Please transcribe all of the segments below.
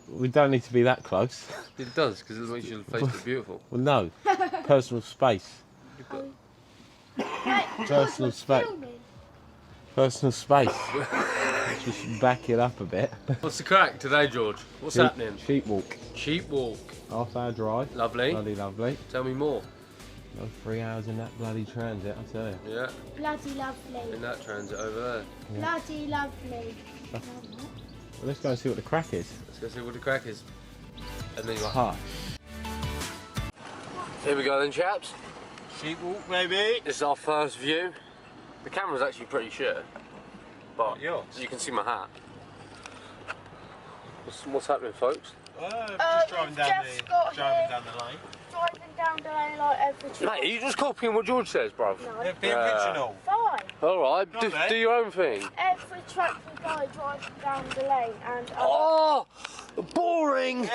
We don't need to be that close. It does, because it makes your face look beautiful. Well, no. Personal space. Personal space. Personal space. Just back it up a bit. What's the crack today, George? What's happening? Sheepwalk. Sheepwalk. Half-hour drive. Lovely. Bloody lovely. Tell me more. 3 hours in that bloody transit, I tell you. Yeah. Bloody lovely. In that transit over there. Yeah. Bloody lovely. Well, let's go and see what the crack is. Let's go see what the crack is. And then you're like, Hush. Here we go then, chaps. Sheepwalk, baby. This is our first view. The camera's actually pretty shit, but yours? you can see my hat. What's happening, folks? Just driving down the lane. Driving down the lane like every Mate, track. are you just copying what George says, bruv? No. Yeah, be original. Fine. Alright, Not there. do your own thing. Every track we go driving down the lane and Oh, boring!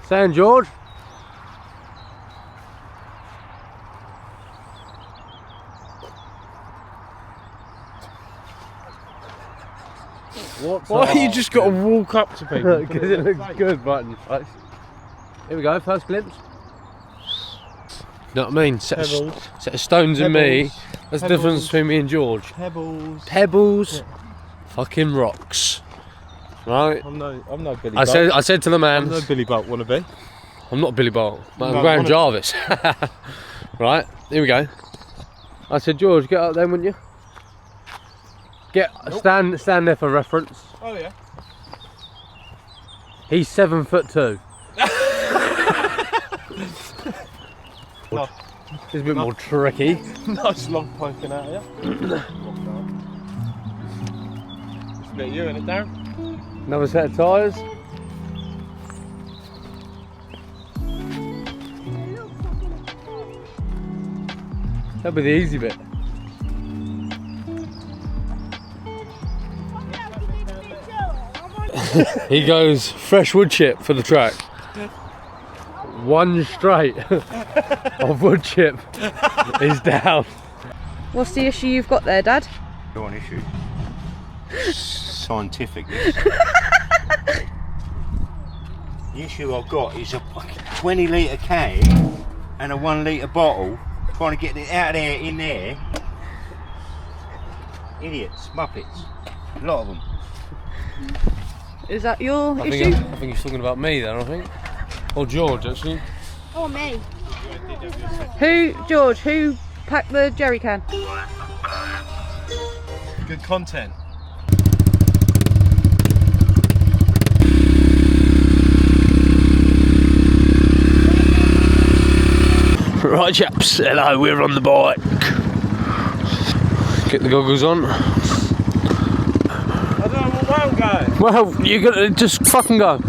Saying, George? Why you just got to walk up to people? Because it looks good, right in your face. Here we go, first glimpse. You know what I mean? Set of stones and me. That's the difference between me and George. Pebbles. Pebbles, Yeah. fucking rocks. Right? I'm no Billy I Bolt. said to the man, I'm no Billy Bolt wannabe. I'm not Billy Bolt, but I'm No, Graham Jarvis. Right, here we go. I said, George, get up there, wouldn't you? Stand there for reference. Oh yeah. He's 7'2". No. It's a bit more tricky. Nice long poking out of you. It's a bit of you in it, Darren. Another set of tyres. That'll be the easy bit. He goes fresh wood chip for the track. One straight of wood chip is down. What's the issue you've got there, Dad? Got an issue. Scientific. This. The issue I've got is a 20 litre can and a 1 litre bottle. Trying to get it out of there, in there. Idiots, muppets, a lot of them. Is that your I issue? think he's talking about me then, I think. Or George, actually. or me. George, who packed the jerry can? Good content. Right, chaps, hello, we're on the bike. Get the goggles on. I don't know where I'm going. Well, you gotta just fucking go.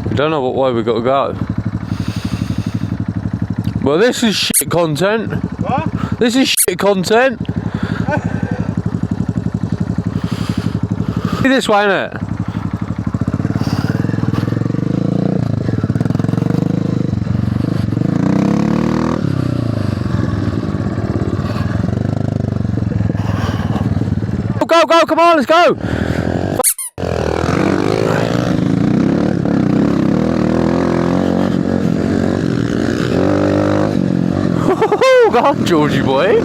We don't know what way we got to go. Well, this is shit content. What? This is shit content. This way, innit? Go, come on, let's go! Go on, Georgie boy.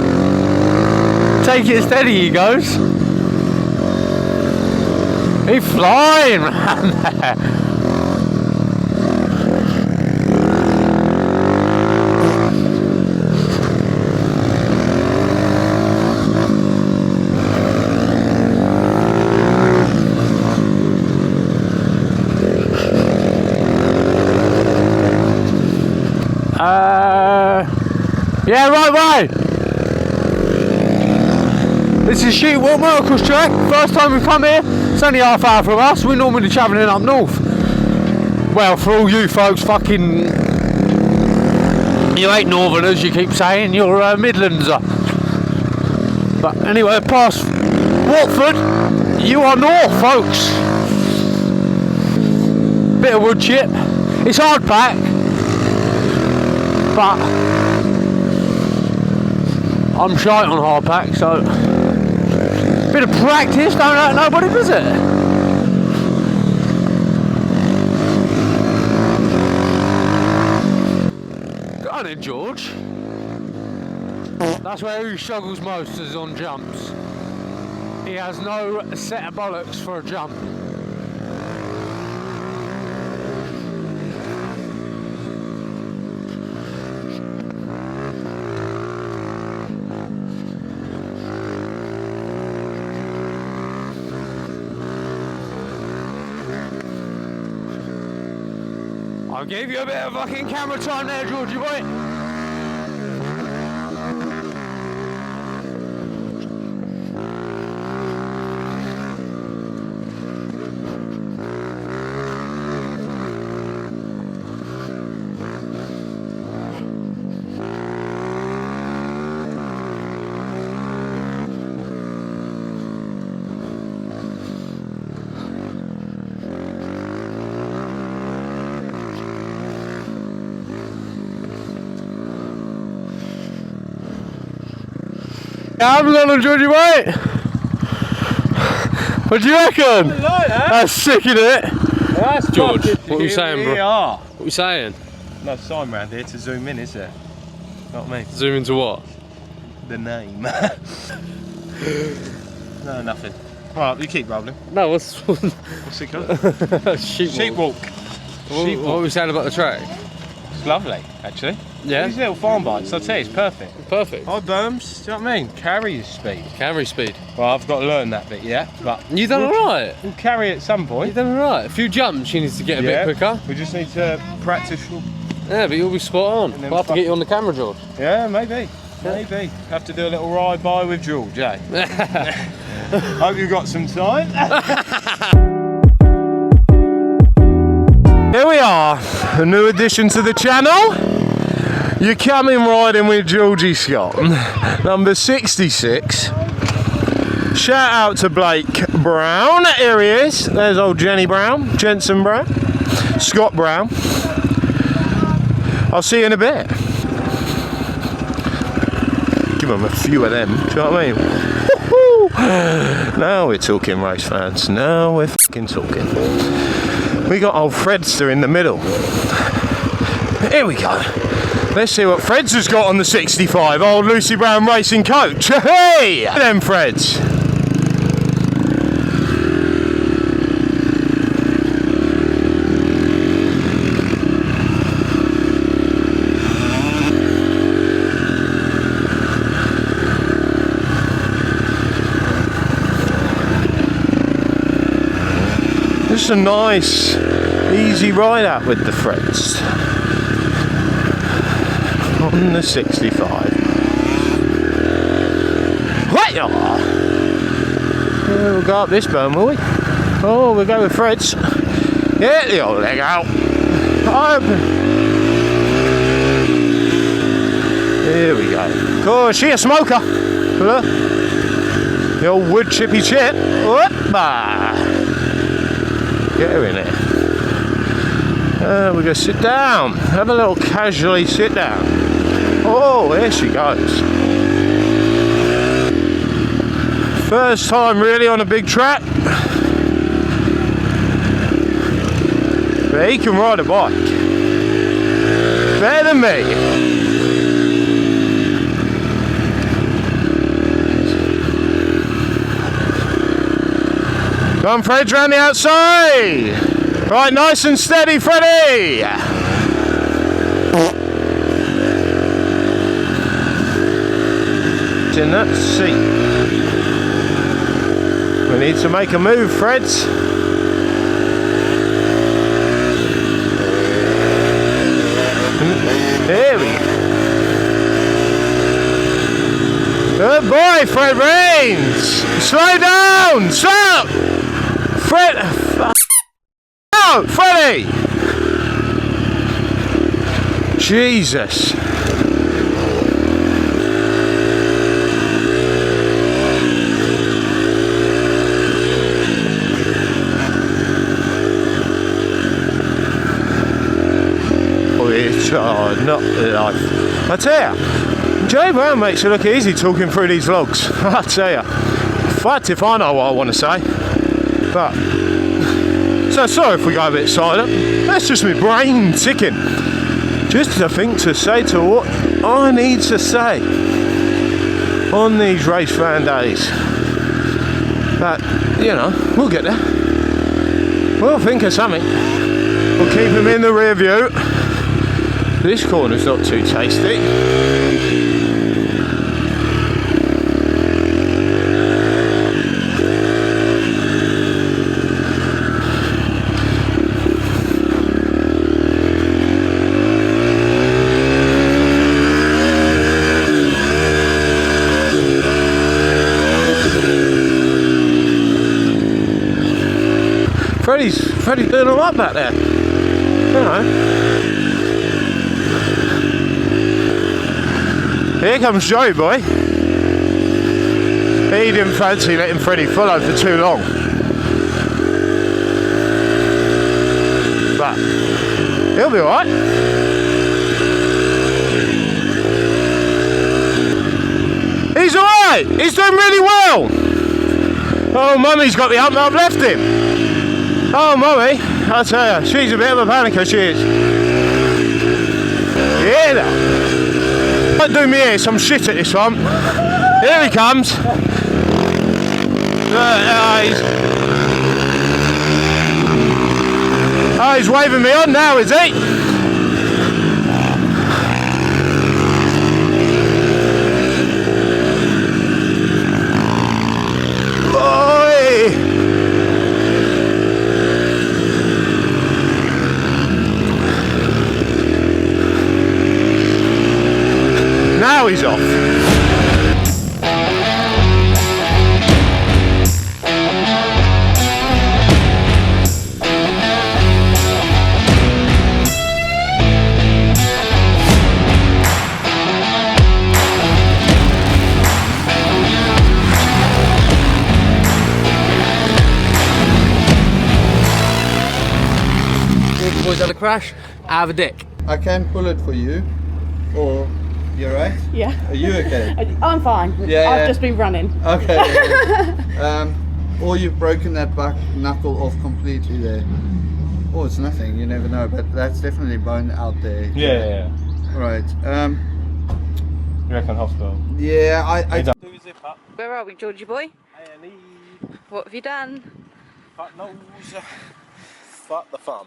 Take it steady, he goes. He's flying, man. Yeah, right way. This is Sheepwalk motorcross track. First time we've come here. It's only half hour from us. We're normally travelling up north. Well, for all you folks fucking You ain't Northerners, you keep saying, you're Midlander. But anyway, past Watford, you are north, folks. Bit of wood chip. It's hard pack, but I'm shite on hard pack, so bit of practice don't hurt nobody, does it? Go on then, George. That's where he struggles most, is on jumps. He has no set of bollocks for a jump. I gave you a bit of fucking camera time there, Georgie boy. I'm gonna Georgie boy. What do you reckon? I like that. That's sick, isn't it? That's George, fucking- what are you saying, bro? Here we are. What are you saying? No sign round here to zoom in, is there? Not me. Zoom into what? The name. No, nothing. Right, you keep rolling. No, what's What's it called? Sheepwalk. Sheepwalk. What were we saying about the track? It's lovely, actually. Yeah? These little farm bikes, I'll tell you, it's perfect. Perfect. High berms, do you know what I mean? Carry speed. Carry speed. Well, I've got to learn that bit yet, but You done alright. we'll carry it at some You point. done alright. A few jumps you need to get a Yeah. bit quicker. We just need to practice. Yeah, but you'll be spot on. And then We'll have to get you on the camera, George. Yeah, maybe. Maybe. Have to do a little ride by with George, eh? Hope you got some time. Here we are, a new addition to the channel. You're coming riding with Georgie Scott, number 66. Shout out to Blake Brown. Here he is. There's old Jenny Brown, Jensen Brown, Scott Brown. I'll see you in a bit. Give them a few of them, do you know what I mean? Woo-hoo! Now we're talking, race fans. Now we're fucking talking. We got old Fredster in the middle. Here we go. Let's see what Freds has got on the 65. Old Lucy Brown Racing Coach. Hey! Them Freds. Just a nice, easy ride out with the Freds. On the 65. Hi-ya! We'll go up this berm, will we? Oh, we'll go with Freds. Get the old leg out. Open. Here we go. Of course, she a smoker. Look. The old wood chippy chip. Whoop-bah. Get her in there. We're going to sit down. Have a little casually sit down. Oh, there she goes. First time really on a big track. But he can ride a bike. Better than me. Come on, Fred's round the outside. Right, nice and steady, Freddie. In that seat. We need to make a move, Freds. Here we go. Good boy, Fred Rains. Slow down. Stop. Fred. Out, Freddie. Jesus. Which are not life. I tell you, Jay Brown makes it look easy talking through these logs. I tell you, fucked if I know what I want to say. But so sorry if we go a bit silent. That's just my brain ticking. Just to think to say to what I need to say on these race fan days. But you know, we'll get there. We'll think of something. We'll keep them in the rear view. This corner's not too tasty. Freddie's doing all right back there. You know. Here comes Joey boy. He didn't fancy letting Freddie follow for too long. But he'll be alright. He's alright! He's doing really well! Oh, Mummy's got the up and I've left him. Oh, Mummy, I tell you, she's a bit of a panicker, she is. Yeah, now. Don't do me here, some shit at this one. Here he comes. He's waving me on now, is he? Now he's off. Boys had a crash, I have a dick. I can pull it for you, or you're right? Yeah. Are you okay? I'm fine. Yeah, I've yeah. just been running. Okay. Or you've broken that back knuckle off completely there. Or it's nothing, you never know, but that's definitely bone out there. Yeah. Right. You reckon hospital? Yeah, I Do zip up. Where are we, Georgie boy? A&E. What have you done? Fuck nose. Fuck the fun.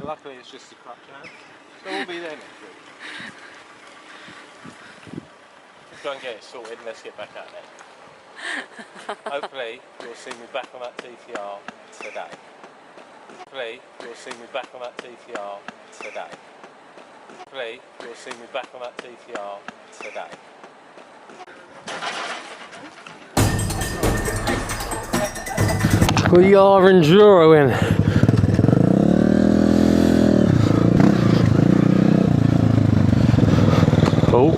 Luckily it's just a crutch now. So we'll be there next week. Let's go and get it sorted and let's get back out there. Hopefully you'll see me back on that TTR today. Hopefully you'll see me back on that TTR today. Hopefully you'll see me back on that TTR today. We are enduroing. Oh.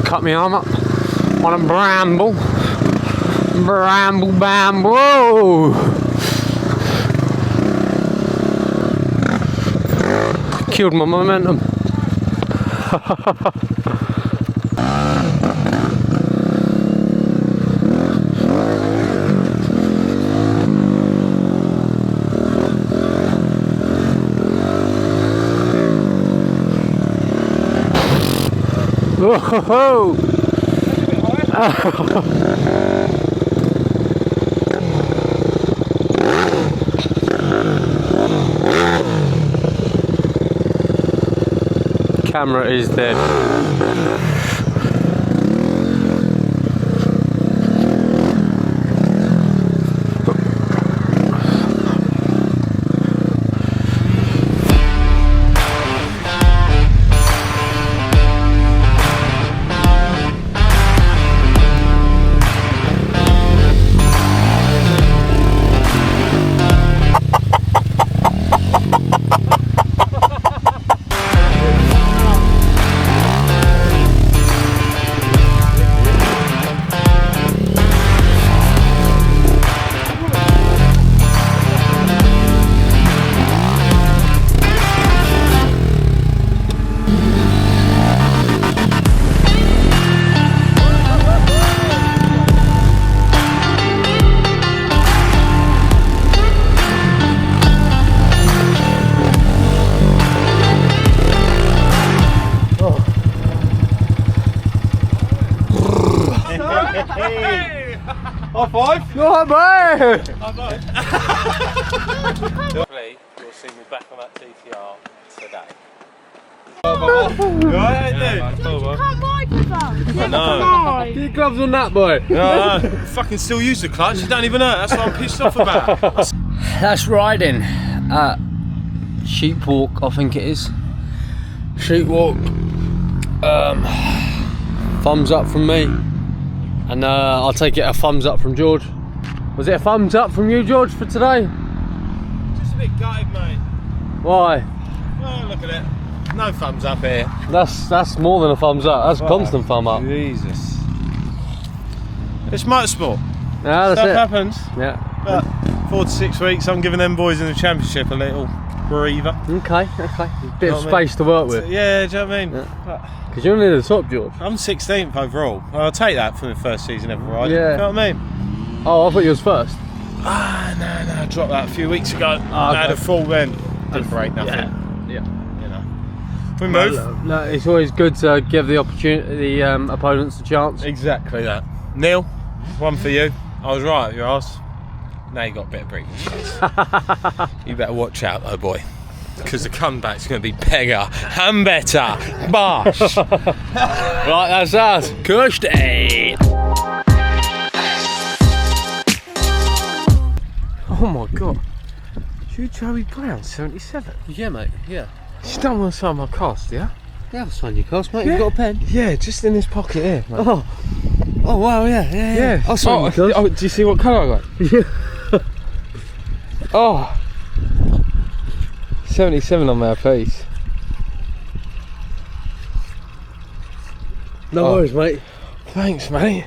Cut my arm up on a bramble. Bramble bamble. Killed my momentum. Oh, camera is dead. Oh, boy! Hopefully, you'll see me back on that TTR today. No. Get your gloves on that, boy. No, fucking still use the clutch. You don't even know. That's what I'm pissed off about. That's riding at Sheepwalk, I think it is. Sheepwalk. Thumbs up from me, and I'll take it a thumbs up from George. Was it a thumbs up from you, George, for today? Just a bit gutted, mate. Why? Oh, look at it. No thumbs up here. That's more than a thumbs up. That's constant thumb up. Jesus. It's motorsport. Yeah, that's Stuff it. happens. Yeah. But 4 to 6 weeks, I'm giving them boys in the championship a little breather. Okay. Bit of what I space to work with. Yeah, do you know what I mean? Because you're near the top, George. I'm 16th overall. I'll take that for the first season ever riding. Yeah. You know what I mean? Oh, I thought you was first. Ah, no, I dropped that a few weeks ago. Okay. I had a full then. Didn't break nothing. Yeah. You know. We move. No, it's always good to give the opponents a chance. Exactly that. Neil, one for you. I was right at your ass. Now you got a bit of breathing space. You better watch out though, boy. Because the comeback's going to be bigger and better. Bosh! Right, that's us. Cursed it. Oh my god. You Joey Brown, 77? Yeah, mate. Yeah. You don't want to sign my cost, yeah? Yeah, I'll sign your cost, mate. You've got a pen. Yeah, just in this pocket here. Mate. Oh, wow, yeah. I'll sign your cost. Oh, do you see what colour I got? Yeah. Oh. 77 on my piece. No worries, mate. Thanks, mate.